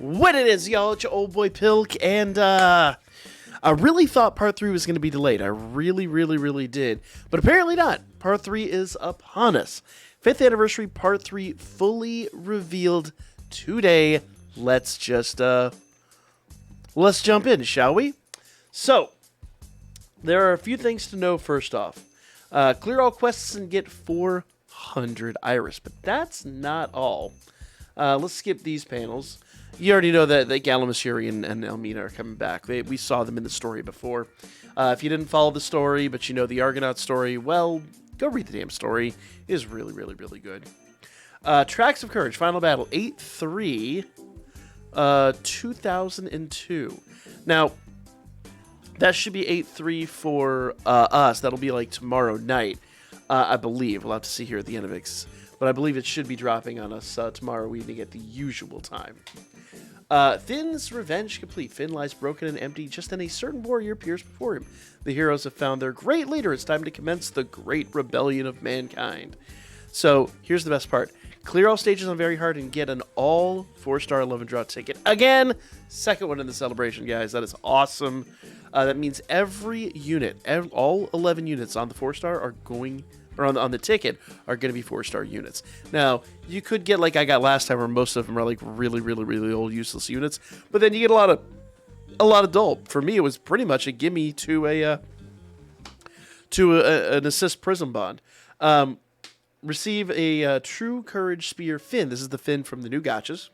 What it is, y'all, it's your old boy Pilk, and I really thought Part 3 was going to be delayed. I really did. But apparently not. Part 3 is upon us. 5th anniversary Part 3 fully revealed today. Let's just, let's jump in, shall we? So, there are a few things to know first off. Clear all quests and get 400 Iris, but that's not all. Let's skip these panels. You already know that Galamus, Yuri, and Elmina are coming back. We saw them in the story before. If you didn't follow the story, but you know the Argonaut story, well, go read the damn story. It is really good. Tracks of Courage, Final Battle, 8-3, 2002. Now, that should be 8-3 for us. That'll be like tomorrow night, I believe. We'll have to see here at the end of it. But I believe it should be dropping on us tomorrow evening at the usual time. Finn's revenge complete. Finn lies broken and empty just then a certain warrior appears before him. The heroes have found their great leader. It's time to commence the great rebellion of mankind. So, here's the best part. Clear all stages on Very Hard and get an all 4-star 11 draw ticket. Again, second one in the celebration, guys. That is awesome. That means every unit, all 11 units on the 4-star are going... or on the ticket, are going to be 4-star units. Now, you could get like I got last time, where most of them are like really old, useless units. But then you get a lot of dull. For me, it was pretty much a gimme to an assist Prism Bond. Receive a True Courage Spear Finn. This is the Finn from the new gachas.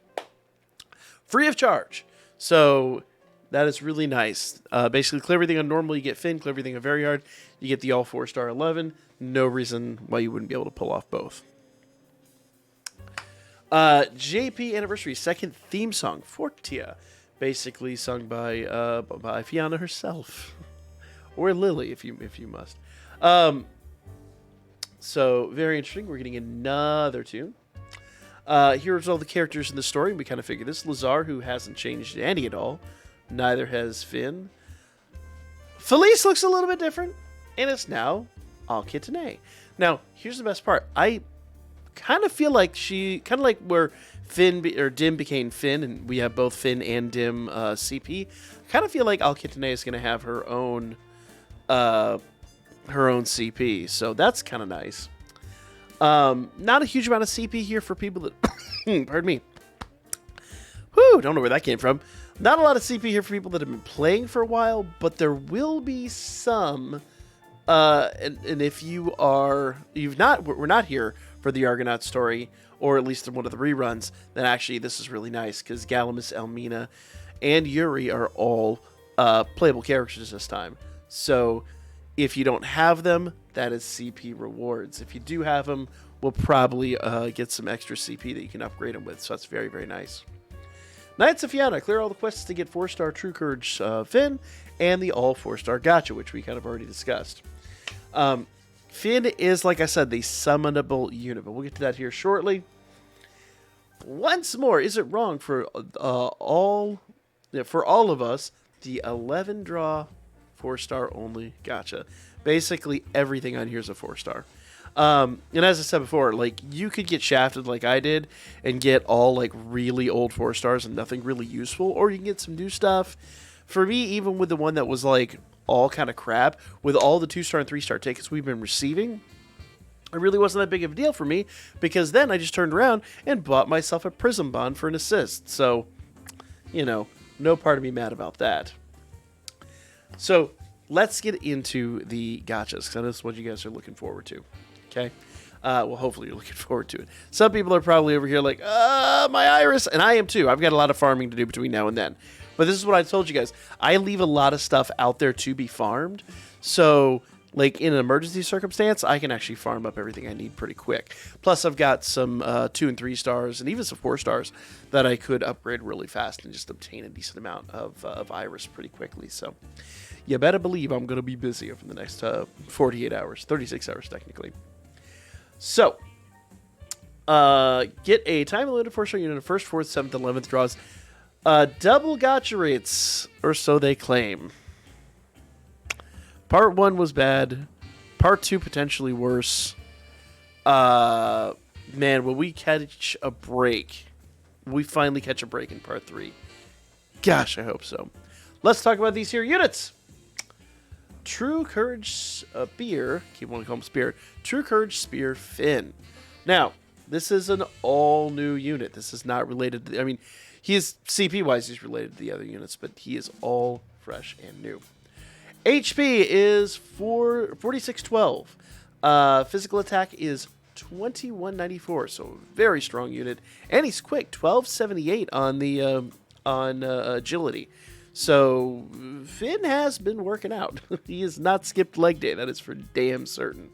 Free of charge. So that is really nice. Basically, clear everything on normal, you get Finn. Clear everything on Very Hard, you get the all 4-star 11. No reason why you wouldn't be able to pull off both. JP Anniversary, second theme song, Fortia. Basically sung by Fiona herself. Or Lily, if you must. So, very interesting. We're getting another tune. Here's all the characters in the story. We kind of figured this. Lazar, who hasn't changed any at all. Neither has Finn. Felice looks a little bit different. And it's now Alkitane. Now, here's the best part. I kind of feel like kind of like where Dim became Finn, and we have both Finn and Dim CP. I kind of feel like Alkitane is going to have her own CP, so that's kind of nice. Not a huge amount of CP here for people that, pardon me. Whew, don't know where that came from. Not a lot of CP here for people that have been playing for a while, but there will be some. And if we're not here for the Argonaut story, or at least in one of the reruns, then actually this is really nice, because Galamus, Elmina, and Yuri are all playable characters this time. So if you don't have them, that is CP rewards. If you do have them, we'll probably get some extra CP that you can upgrade them with, so that's very nice. Knights of Fianna, clear all the quests to get 4-star True Courage Finn, and the all 4-star gacha, which we kind of already discussed. Finn is, like I said, the summonable unit, but we'll get to that here shortly. Once more, is it wrong for all of us, the 11 draw 4-star only gacha? Basically, everything on here is a 4-star. And as I said before, like, you could get shafted like I did and get all like really old 4-stars and nothing really useful, or you can get some new stuff. For me, even with the one that was like all kind of crap, with all the 2-star and 3-star tickets we've been receiving, it really wasn't that big of a deal for me, because then I just turned around and bought myself a Prism Bond for an assist. So, you know, no part of me mad about that. So let's get into the gachas, because that's what you guys are looking forward to. Okay? Well, hopefully you're looking forward to it. Some people are probably over here like, my Iris, and I am too. I've got a lot of farming to do between now and then. But this is what I told you guys. I leave a lot of stuff out there to be farmed. So, like, in an emergency circumstance, I can actually farm up everything I need pretty quick. Plus, I've got some 2 and 3 stars, and even some 4 stars that I could upgrade really fast and just obtain a decent amount of Iris pretty quickly. So, you better believe I'm going to be busy over the next 48 hours. 36 hours, technically. So, get a time-limited 4-star unit in the 1st, 4th, 7th, 11th draws. Double gacha rates, or so they claim. Part 1 was bad. Part 2 potentially worse. Man, will we catch a break we finally catch a break in part 3. Gosh, I hope so. Let's talk about these here units. True Courage Spear. Keep wanting to call him Spear. True Courage Spear Finn. Now, this is an all-new unit. This is not related to... I mean, he is... CP-wise, he's related to the other units, but he is all fresh and new. HP is 4612. Physical attack is 2194, so very strong unit. And he's quick, 1278 on the agility. So Finn has been working out. He has not skipped leg day, that is for damn certain.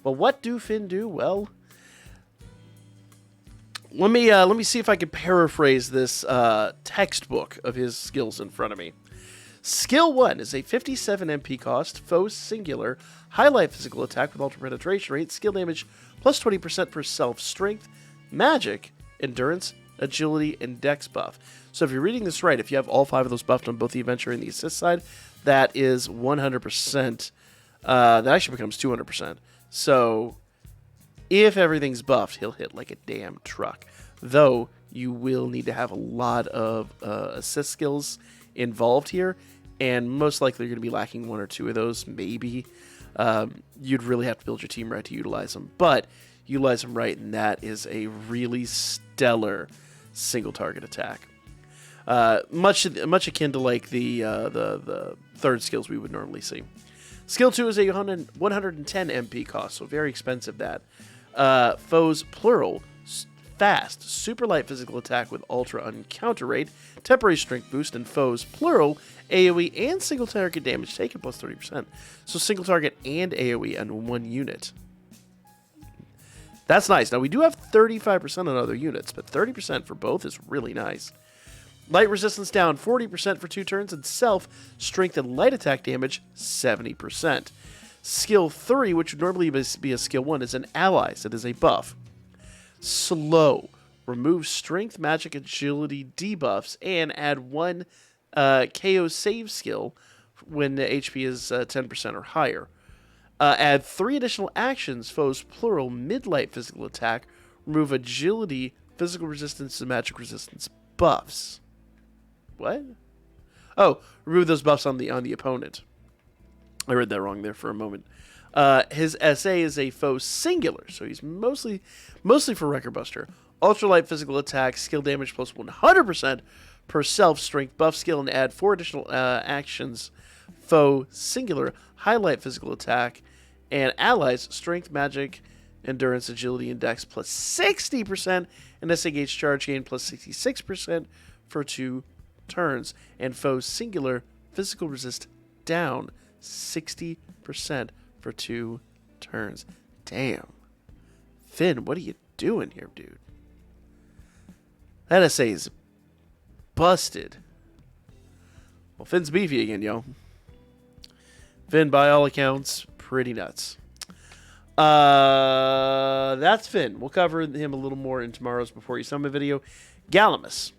But what do Finn do? Well, let me see if I can paraphrase this textbook of his skills in front of me. Skill 1 is a 57 MP cost, foe singular, highlight physical attack with ultra penetration rate, skill damage plus 20% per self, strength, magic, endurance, agility, and dex buff. So if you're reading this right, if you have all 5 of those buffed on both the adventure and the assist side, that is 100%. That actually becomes 200%. So if everything's buffed, he'll hit like a damn truck. Though you will need to have a lot of assist skills involved here, and most likely you're going to be lacking 1 or 2 of those, maybe. You'd really have to build your team right to utilize them, but utilize them right, and that is a really stellar single target attack. Much akin to like the third skills we would normally see. Skill 2 is a 110 MP cost, so very expensive that. Foes plural, fast, super light physical attack with ultra uncounter rate, temporary strength boost, and foes plural, AoE and single target damage taken plus 30%. So single target and AoE on 1 unit. That's nice. Now we do have 35% on other units, but 30% for both is really nice. Light resistance down 40% for 2 turns, and self, strength and light attack damage 70%. Skill 3, which would normally be a skill 1, is an allies. It is a buff. Slow. Remove strength, magic, agility debuffs, and add 1 KO save skill when the HP is 10% or higher. Add 3 additional actions, foes plural, mid-light physical attack. Remove agility, physical resistance, and magic resistance buffs. What? Oh, remove those buffs on the opponent. I read that wrong there for a moment. His SA is a foe singular, so he's mostly for Wrecker Buster. Ultralight physical attack, skill damage plus 100% per self, strength buff skill, and add 4 additional actions, foe singular, highlight physical attack, and allies, strength, magic, endurance, agility, and dex plus 60%, and SA gauge charge gain plus 66% for 2 turns, and foe singular, physical resist down 60% for 2 turns. Damn. Finn, what are you doing here, dude? That SA is busted. Well, Finn's beefy again, yo. Finn, by all accounts, pretty nuts. That's Finn. We'll cover him a little more in tomorrow's Before You Summon video. Gallimimus.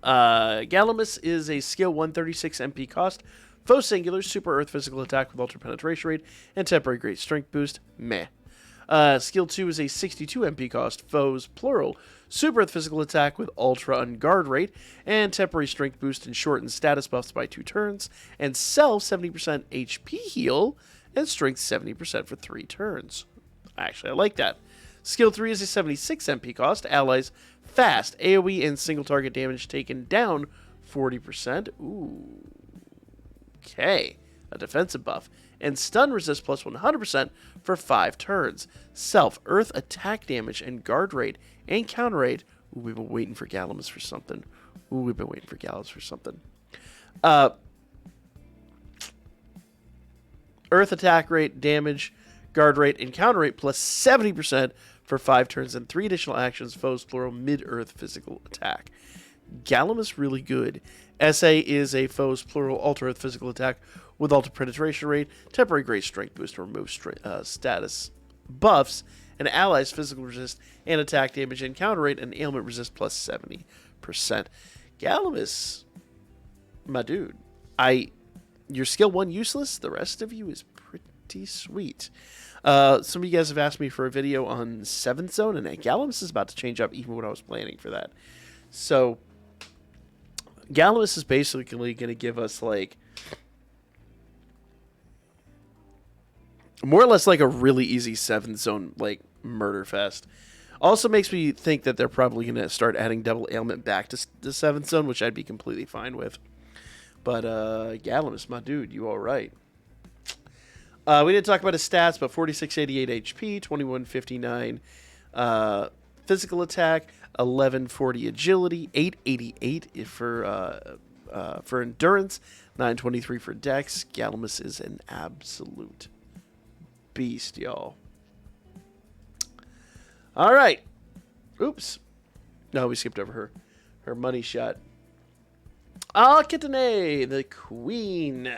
Gallimimus is a skill 136 MP cost. Foe singular, super earth physical attack with ultra penetration rate, and temporary great strength boost. Meh. Skill 2 is a 62 MP cost. Foes plural, super earth physical attack with ultra unguard rate, and temporary strength boost and shorten status buffs by 2 turns, and self 70% HP heal, and strength 70% for 3 turns. Actually, I like that. Skill 3 is a 76 MP cost. Allies fast, AoE and single target damage taken down 40%. Ooh. Okay. A defensive buff. And stun resist plus 100% for 5 turns. Self, earth attack damage and guard rate and counter rate. Ooh, we've been waiting for Gallimimus for something. Earth attack rate, damage, guard rate, and counter rate plus 70% for 5 turns and 3 additional actions, foes plural, mid-earth physical attack. Gallimimus really good. SA is a foes plural ultra-earth physical attack with ultra penetration rate, temporary great strength boost to remove status buffs, and allies physical resist and attack damage and counter rate and ailment resist plus 70%. Gallimimus, my dude, your skill 1 useless, the rest of you is pretty sweet. Some of you guys have asked me for a video on 7th Zone, and Galamus is about to change up even what I was planning for that. So, Galamus is basically going to give us, like, more or less like a really easy 7th Zone, like, murder fest. Also makes me think that they're probably going to start adding double ailment back to the 7th Zone, which I'd be completely fine with. But, Galamus, my dude, you all right. We didn't talk about his stats, but 4688 HP, 2159 physical attack, 1140 agility, 888 for endurance, 923 for dex. Galamus is an absolute beast, y'all. All right. Oops. No, we skipped over her money shot. Kitane, the queen.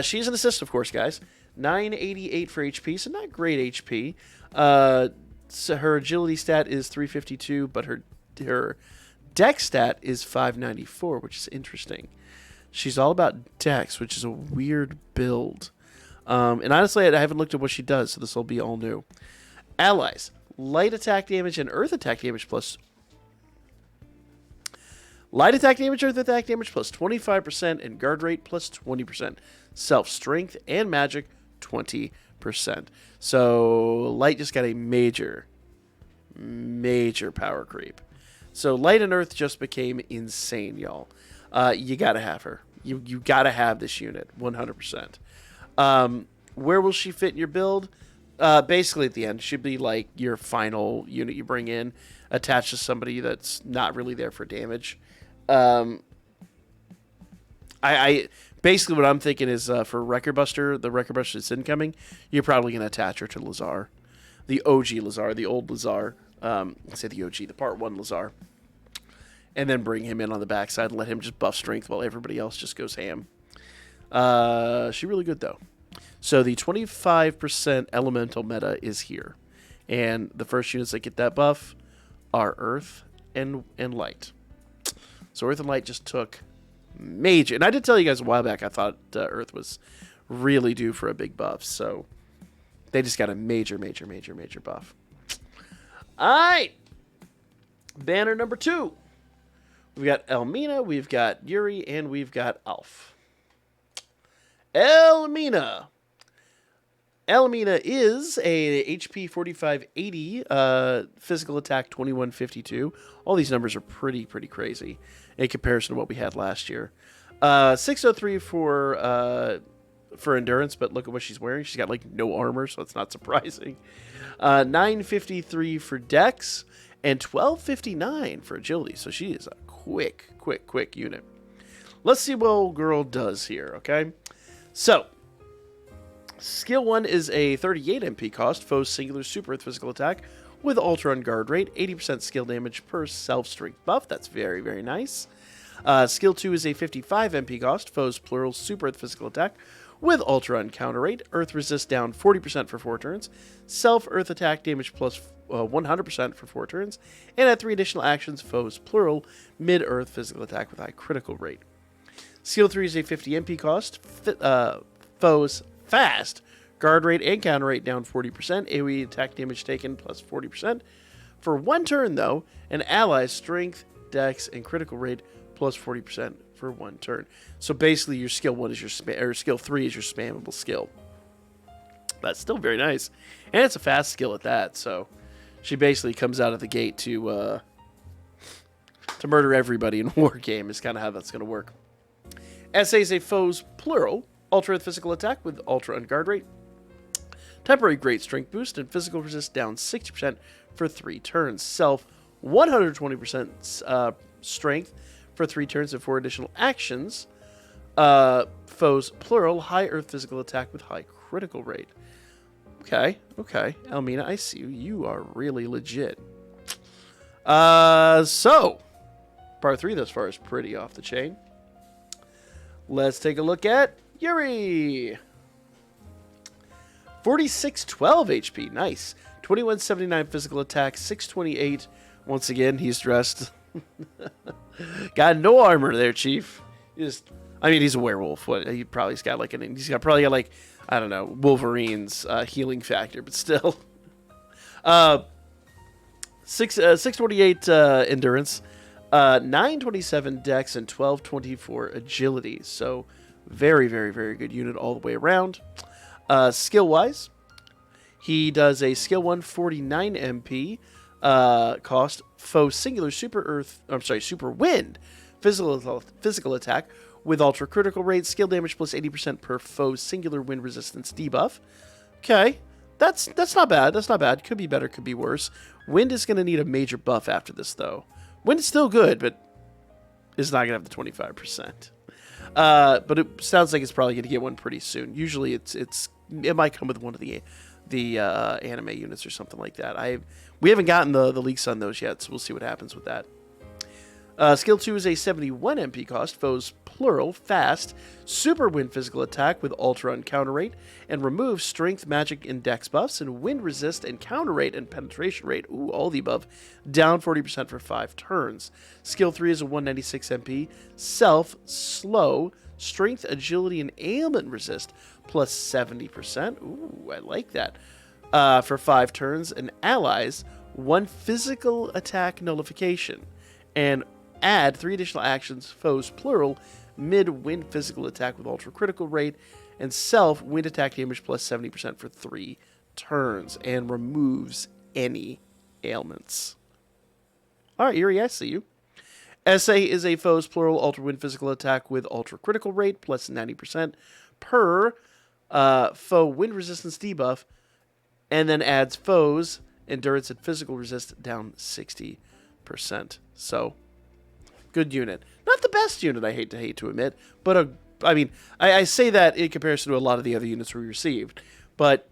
She's an assist, of course, guys. 988 for HP, so not great HP. So her agility stat is 352, but her dex stat is 594, which is interesting. She's all about dex, which is a weird build. And honestly, I haven't looked at what she does, so this will be all new. Allies. Light attack damage and earth attack damage plus... Light attack damage, earth attack damage plus 25%, and guard rate plus 20%. Self-strength and magic, 20%. So, light just got a major power creep. So, light and earth just became insane, y'all. You gotta have her. You gotta have this unit, 100%. Where will she fit in your build? Basically at the end. Should be like your final unit you bring in, attached to somebody that's not really there for damage. I basically what I'm thinking is for Record Buster, the Record Buster that's incoming, you're probably going to attach her to Lazar. The OG Lazar, the old Lazar. Let's say the OG, the part 1 Lazar. And then bring him in on the backside and let him just buff strength while everybody else just goes ham. She's really good, though. So the 25% elemental meta is here. And the first units that get that buff are Earth and Light. So Earth and Light just took major... And I did tell you guys a while back I thought Earth was really due for a big buff. So they just got a major buff. Alright. Banner number 2. We've got Elmina, we've got Yuri, and we've got Alf. Elmina. Elmina is a HP 4580, physical attack 2152. All these numbers are pretty crazy in comparison to what we had last year. 603 for endurance, but look at what she's wearing. She's got like no armor, so it's not surprising. 953 for dex and 1259 for agility. So she is a quick unit. Let's see what old girl does here, okay? So, Skill 1 is a 38 MP cost, foe's singular super earth physical attack with ultra on guard rate, 80% skill damage per self-strength buff. That's very nice. Skill 2 is a 55 MP cost, foe's plural super earth physical attack with ultra on counter rate, earth resist down 40% for 4 turns, self-earth attack damage plus 100% for 4 turns, and at 3 additional actions, foe's plural mid-earth physical attack with high critical rate. Skill 3 is a 50 MP cost, foe's fast guard rate and counter rate down 40%, AoE attack damage taken plus 40%. For 1 turn, though, an ally's strength, dex, and critical rate plus 40% for 1 turn. So basically, your skill 1 is your skill 3 is your spammable skill. That's still very nice, and it's a fast skill at that. So she basically comes out of the gate to murder everybody in war game. Is kind of how that's going to work. SA is a foe's plural. Ultra physical attack with ultra on guard rate. Temporary great strength boost and physical resist down 60% for 3 turns. Self 120% strength for 3 turns and 4 additional actions. Foes plural high earth physical attack with high critical rate. Okay. Elmina, I see you. You are really legit. So part 3 thus far is pretty off the chain. Let's take a look at Yuri. 4612 HP. Nice. 2179 physical attack. 628. Once again, he's dressed. Got no armor there, Chief. Just I mean, he's a werewolf. What he probably's got like probably got like, I don't know, Wolverine's healing factor, but still. 628 endurance, 927 dex, and 1224 agility. So very, very, very good unit all the way around. Skill wise, he does a skill 1 49 MP, cost foe singular super wind physical attack with ultra critical rate, skill damage plus 80% per foe singular wind resistance debuff. Okay, that's not bad. That's not bad. Could be better, could be worse. Wind is going to need a major buff after this, though. Wind is still good, but it's not going to have the 25%. But it sounds like it's probably going to get one pretty soon. Usually, it might come with one of the anime units or something like that. We haven't gotten the leaks on those yet, so we'll see what happens with that. Skill 2 is a 71 MP cost, foes plural, fast, super wind physical attack with ultra and counter rate, and removes strength, magic, and dex buffs, and wind resist and counter rate and penetration rate, all the above, down 40% for 5 turns. Skill 3 is a 196 MP, self, slow, strength, agility, and ailment resist, plus 70%. Ooh, I like that. For 5 turns, and allies, 1 physical attack nullification, and add 3 additional actions, foes plural, mid-wind physical attack with ultra critical rate, and self wind attack damage plus 70% for 3 turns, and removes any ailments. Alright, Yuri, I see you. SA is a foes plural ultra wind physical attack with ultra critical rate plus 90% per foe wind resistance debuff, and then adds foes endurance and physical resist down 60%. So, good unit. Not the best unit, I hate to admit, but I say that in comparison to a lot of the other units we received, but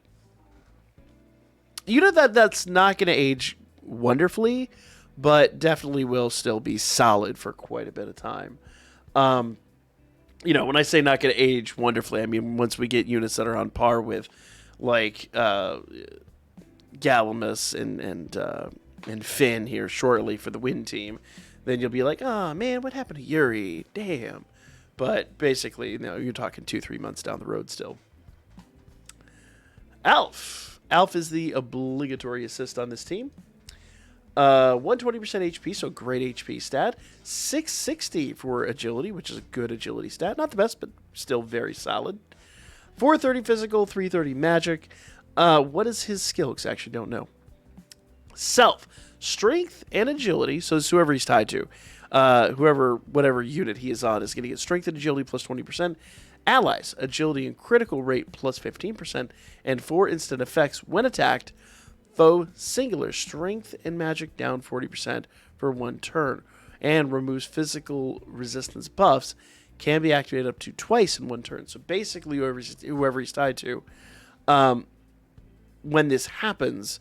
unit that's not going to age wonderfully, but definitely will still be solid for quite a bit of time. When I say not going to age wonderfully, I mean once we get units that are on par with, like Galamus and Finn here shortly for the Wind team, then you'll be like, oh man, what happened to Yuri? Damn. But basically, you're talking 2-3 months down the road still. Alf. Alf is the obligatory assist on this team. 120% HP, so great HP stat. 660 for agility, which is a good agility stat. Not the best, but still very solid. 430 physical, 330 magic. What is his skill? Because I actually don't know. Self, strength, and agility. So it's whoever he's tied to. Whatever unit he is on is going to get strength and agility plus 20%. Allies, agility and critical rate plus 15%. And 4 instant effects when attacked. Foe, singular, strength and magic down 40% for 1 turn. And removes physical resistance buffs. Can be activated up to twice in 1 turn. So basically, whoever he's tied to, when this happens,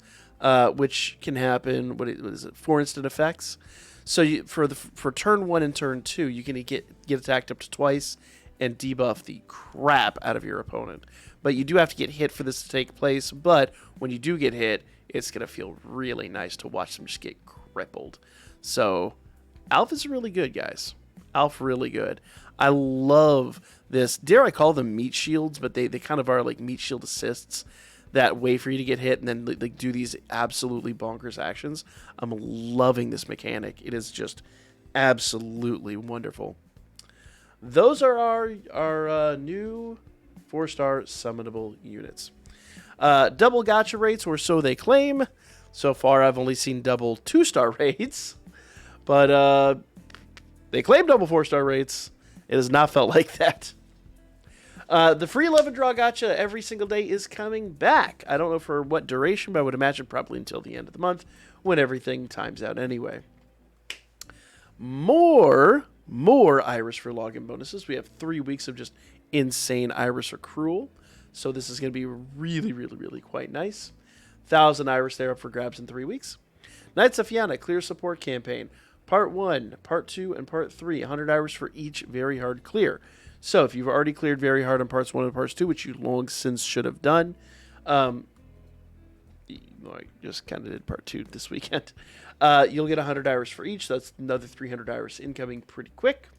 which can happen, what is it, 4 instant effects? So for turn 1 and turn 2, you can get attacked up to twice and debuff the crap out of your opponent. But you do have to get hit for this to take place, but when you do get hit, it's going to feel really nice to watch them just get crippled. So, Alf is really good, guys. Alf really good. I love this. Dare I call them meat shields, but they kind of are like meat shield assists that wait for you to get hit and then like do these absolutely bonkers actions. I'm loving this mechanic. It is just absolutely wonderful. Those are our new 4-star summonable units. Double gacha rates, or so they claim. So far, I've only seen double 2-star rates, but they claim double 4-star rates. It has not felt like that. The free 11 draw gacha every single day is coming back. I don't know for what duration, but I would imagine probably until the end of the month when everything times out anyway. More Iris for login bonuses. We have 3 weeks of just insane Iris accrual. So this is going to be really, really, really quite nice. 1,000 Iris there up for grabs in 3 weeks. Knights of Fianna Clear Support Campaign. Part 1, Part 2, and Part 3. 100 Iris for each very hard clear. So if you've already cleared very hard on Parts 1 and Parts 2, which you long since should have done, I just kind of did Part 2 this weekend, you'll get 100 Iris for each. So that's another 300 Iris incoming pretty quick.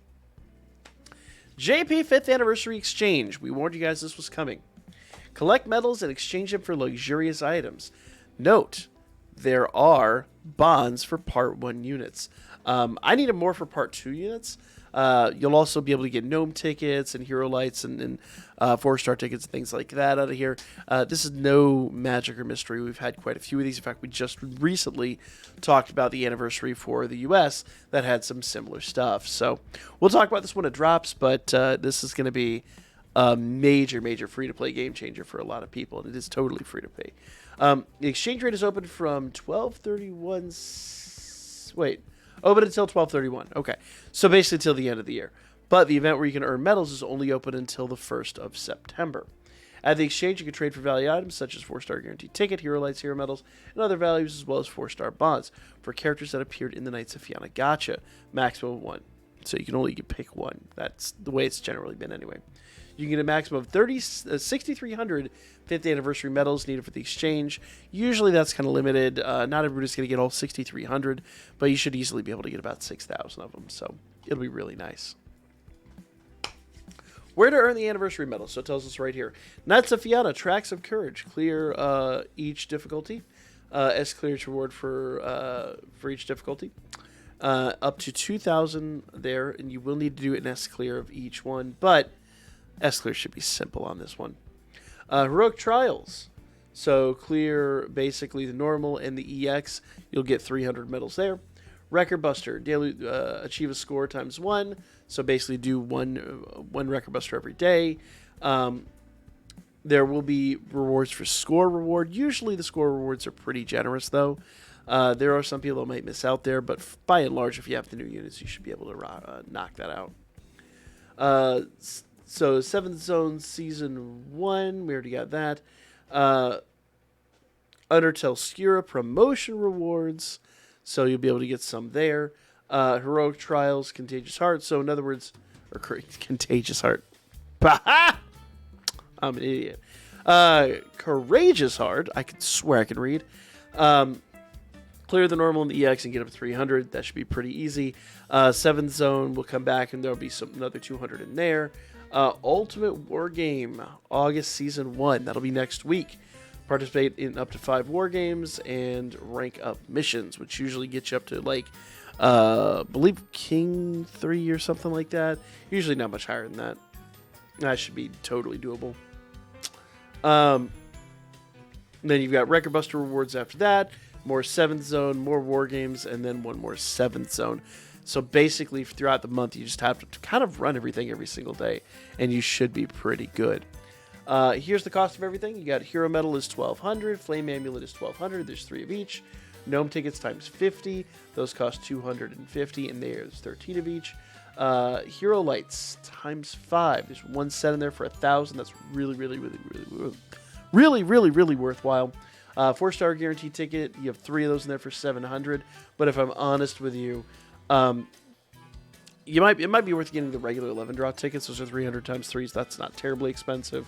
JP 5th Anniversary Exchange. We warned you guys this was coming. Collect medals and exchange them for luxurious items. Note, there are bonds for Part 1 units. I need more for Part 2 units. You'll also be able to get Gnome tickets and Hero Lights and 4-star tickets and things like that out of here. This is no magic or mystery. We've had quite a few of these. In fact, we just recently talked about the anniversary for the US that had some similar stuff. So we'll talk about this when it drops, but this is going to be a major, major free-to-play game changer for a lot of people, and it is totally free-to-play. The exchange rate is open from 12/31... Wait. Open until 12/31. Okay. So basically until the end of the year. But the event where you can earn medals is only open until the 1st of September. At the exchange, you can trade for value items such as 4-star guaranteed ticket, Hero Lights, Hero Medals, and other values, as well as 4-star bonds for characters that appeared in the Knights of Fianna Gacha. Maximum of 1. So you can only pick 1. That's the way it's generally been anyway. You can get a maximum of 6,300 5th anniversary medals needed for the exchange. Usually that's kind of limited. Not everybody's going to get all 6,300, but you should easily be able to get about 6,000 of them. So it'll be really nice. Where to earn the anniversary medal? So it tells us right here. Knights of Fianna, Tracks of Courage. Clear each difficulty. S clearance reward for each difficulty. Up to 2,000 there, and you will need to do an S clear of each one, but S clear should be simple on this one. Heroic Trials. So clear basically the normal and the EX. You'll get 300 medals there. Record Buster. Daily achieve a score times 1. So basically do one Record Buster every day. There will be rewards for score reward. Usually the score rewards are pretty generous though. There are some people that might miss out there, but by and large, if you have the new units, you should be able to knock that out. So 7th Zone Season 1, we already got that. Undertale Skira promotion rewards, so you'll be able to get some there. Heroic Trials, Contagious Heart, so in other words, or Contagious Heart. I'm an idiot. Courageous Heart, I could swear I can read. Clear the normal and the EX and get up to 300. That should be pretty easy. 7th Zone will come back and there'll be another 200 in there. Ultimate War Game, August Season 1. That'll be next week. Participate in up to 5 war games and rank up missions, which usually get you up to I believe King 3 or something like that. Usually not much higher than that. That should be totally doable. Then you've got Record Buster rewards after that. More 7th Zone, more war games, and then one more 7th Zone. So basically, throughout the month, you just have to kind of run everything every single day, and you should be pretty good. Here's the cost of everything. You got Hero Medal is 1,200, Flame Amulet is 1,200. There's 3 of each. Gnome tickets times 50. Those cost 250, and there's 13 of each. Hero Lights times 5. There's 1 set in there for 1,000. That's really worthwhile. 4-star guaranteed ticket. You have 3 of those in there for 700. But if I'm honest with you, it might be worth getting the regular 11 draw tickets. Those are 300 times 3s. That's not terribly expensive.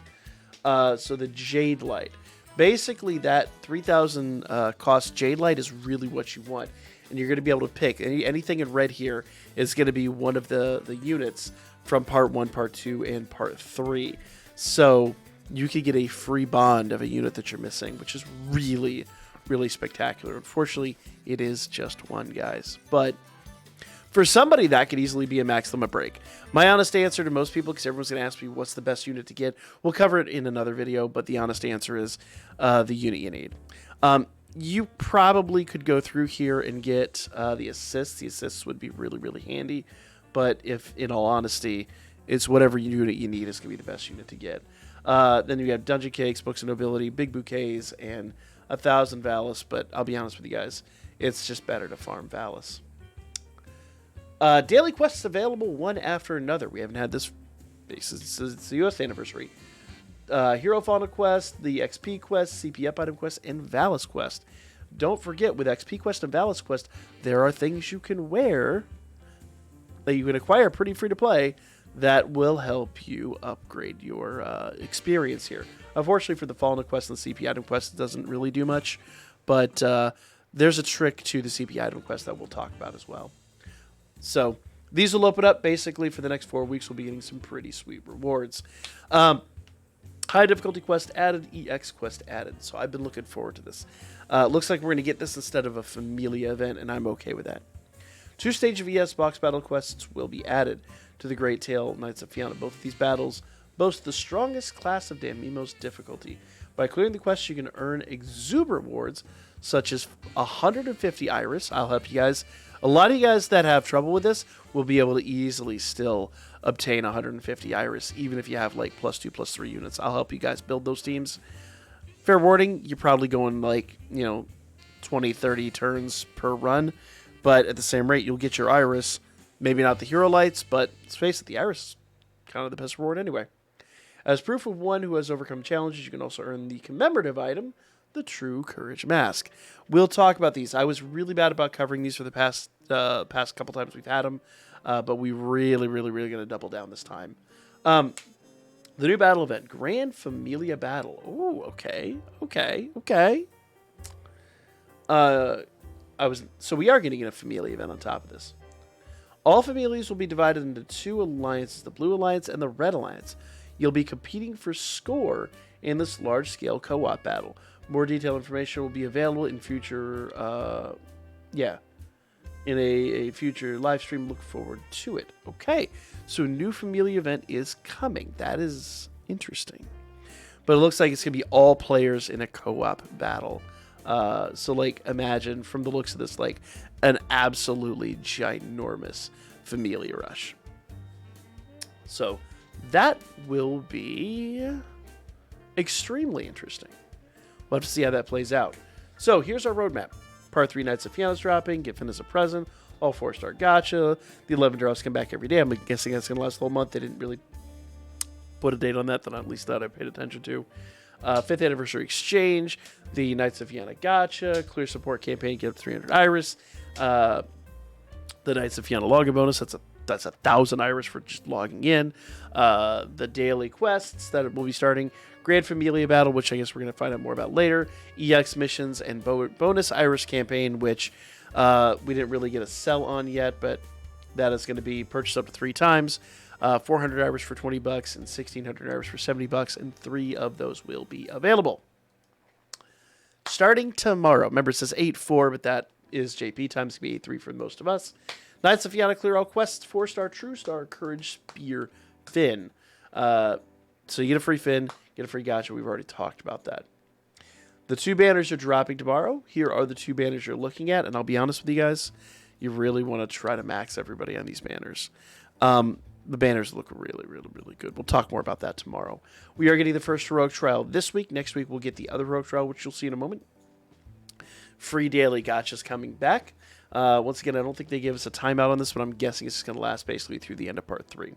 So the Jade Light, basically that 3,000 cost Jade Light is really what you want, and you're going to be able to pick anything in red here is going to be one of the units from Part 1, Part 2, and Part 3. So you could get a free bond of a unit that you're missing, which is really, really spectacular. Unfortunately, it is just one, guys, but for somebody, that could easily be a max limit break. My honest answer to most people, because everyone's going to ask me what's the best unit to get, we'll cover it in another video, but the honest answer is the unit you need. You probably could go through here and get the assists. The assists would be really, really handy, but if, in all honesty, it's whatever unit you need is going to be the best unit to get. Then you have Dungeon Cakes, Books of Nobility, Big Bouquets, and 1,000 Valis, but I'll be honest with you guys, it's just better to farm Valis. Daily quests available one after another. We haven't had this since the US anniversary. Hero Fauna Quest, the XP Quest, CP Up Item Quest, and Valis Quest. Don't forget, with XP Quest and Valis Quest, there are things you can wear that you can acquire pretty free to play that will help you upgrade your experience here. Unfortunately, for the Fauna Quest and the CP Item Quest, it doesn't really do much, but there's a trick to the CP Item Quest that we'll talk about as well. So, these will open up basically for the next 4 weeks. We'll be getting some pretty sweet rewards. High difficulty quest added, EX quest added. So I've been looking forward to this. Looks like we're going to get this instead of a Familia event, and I'm okay with that. 2-stage of ES box battle quests will be added to the Great Tale Knights of Fianna. Both of these battles boast the strongest class of Danmimo's difficulty. By clearing the quests, you can earn exuberant rewards, such as 150 Iris. I'll help you guys. A lot of you guys that have trouble with this will be able to easily still obtain 150 Iris, even if you have like +2/+3 units. I'll help you guys build those teams. Fair warning, you're probably going like, 20, 30 turns per run, but at the same rate, you'll get your Iris. Maybe not the Hero Lights, but let's face it, the Iris is kind of the best reward anyway. As proof of one who has overcome challenges, you can also earn the commemorative item, the True Courage Mask. We'll talk about these. I was really bad about covering these for the past couple times we've had them, but we really going to double down this time. The new battle event, Grand Familia Battle. Ooh, okay. So we are going to get a Familia event on top of this. All Familias will be divided into 2 alliances, the Blue Alliance and the Red Alliance. You'll be competing for score in this large-scale co-op battle. More detailed information will be available in future, in a future live stream. Look forward to it. Okay, so a new Familia event is coming. That is interesting. But it looks like it's going to be all players in a co-op battle. So, imagine from the looks of this, an absolutely ginormous Familia Rush. So, that will be extremely interesting. We'll have to see how that plays out. So, here's our roadmap. Part 3 Knights of Fianna's dropping. Get Finn as a present. All 4-star gacha. The 11 draws come back every day. I'm guessing that's going to last the whole month. They didn't really put a date on that at least that I paid attention to. 5th Anniversary Exchange. The Knights of Fianna gacha. Clear support campaign. Get up 300 Iris. The Knights of Fianna login bonus. That's 1,000 Iris for just logging in. The daily quests that will be starting. Grand Familia Battle, which I guess we're going to find out more about later. EX missions and bonus Iris campaign, which we didn't really get a sell on yet, but that is going to be purchased up to 3 times. 400 Iris for $20 and 1,600 Iris for $70, and 3 of those will be available. Starting tomorrow. Remember, it says 8-4, but that is JP times. It's going to be 8-3 for most of us. Knights of Fianna clear all quests. 4-star True Star Courage Spear Finn. So you get a free Finn, get a free gacha. We've already talked about that. The 2 banners are dropping tomorrow. Here are the 2 banners you're looking at, and I'll be honest with you guys, you really want to try to max everybody on these banners. The banners look really good. We'll talk more about that tomorrow. We are getting the first Heroic Trial this week. Next week, we'll get the other Heroic Trial, which you'll see in a moment. Free daily gachas coming back. Once again, I don't think they gave us a timeout on this, but I'm guessing it's going to last basically through the end of Part 3.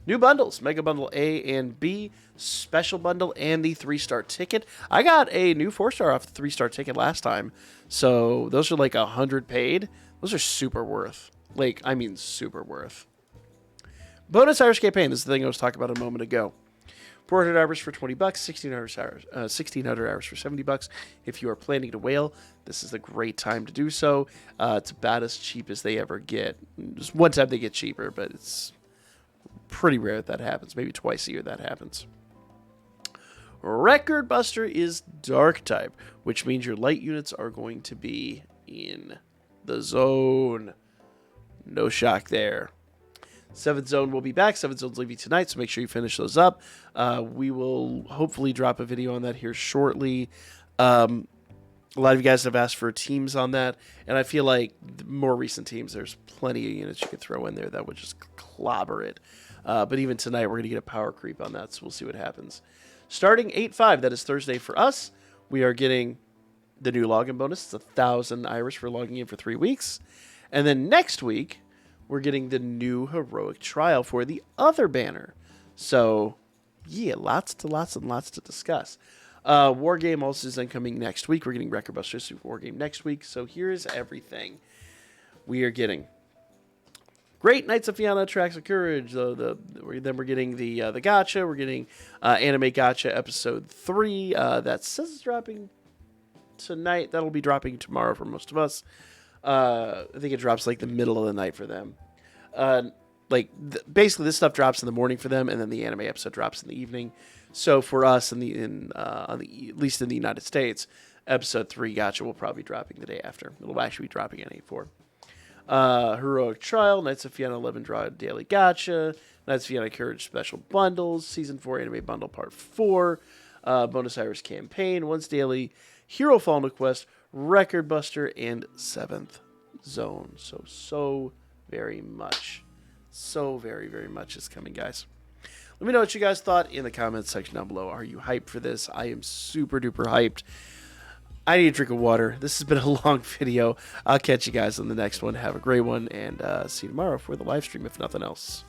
New bundles, Mega Bundle A and B, Special Bundle, and the 3-star ticket. I got a new 4-star off the 3-star ticket last time, so those are 100 paid. Those are super worth. Super worth. Bonus Irish campaign. This is the thing I was talking about a moment ago. 400 Iris for $20, 1,600 Iris for $70. If you are planning to whale, this is a great time to do so. It's about as cheap as they ever get. Just one time they get cheaper, but it's pretty rare that happens. Maybe twice a year that happens. Record Buster is Dark type, which means your light units are going to be in the zone. No shock there. 7th Zone will be back. 7th Zone's leaving tonight, so make sure you finish those up. We will hopefully drop a video on that here shortly. A lot of you guys have asked for teams on that, and I feel like the more recent teams, there's plenty of units you could throw in there that would just clobber it. But even tonight, we're going to get a power creep on that, so we'll see what happens. Starting 8/5, that is Thursday for us, we are getting the new login bonus. It's 1,000 Iris for logging in for 3 weeks. And then next week, we're getting the new Heroic Trial for the other banner. So, yeah, lots to discuss. War Game also is then coming next week. We're getting Record Buster Super War Game next week. So here's everything we are getting. Great Knights of Fianna Tracks of Courage. Then we're getting the gacha. We're getting Anime Gacha Episode 3. That says it's dropping tonight. That'll be dropping tomorrow for most of us. I think it drops the middle of the night for them. basically this stuff drops in the morning for them, and then the anime episode drops in the evening. So for us, at least in the United States, episode 3 Gacha will probably be dropping the day after. It'll actually be dropping on 8/4. Heroic Trial, Knights of Fiona 11 Draw Daily Gacha, Knights of Fiona Courage Special Bundles, Season 4 Anime Bundle Part 4, Bonus Iris Campaign, Once Daily, Hero Fallen Quest, Record Buster, and 7th Zone. So very much. So very, very much is coming, guys. Let me know what you guys thought in the comments section down below. Are you hyped for this? I am super duper hyped. I need a drink of water. This has been a long video. I'll catch you guys on the next one. Have a great one, and see you tomorrow for the live stream, if nothing else.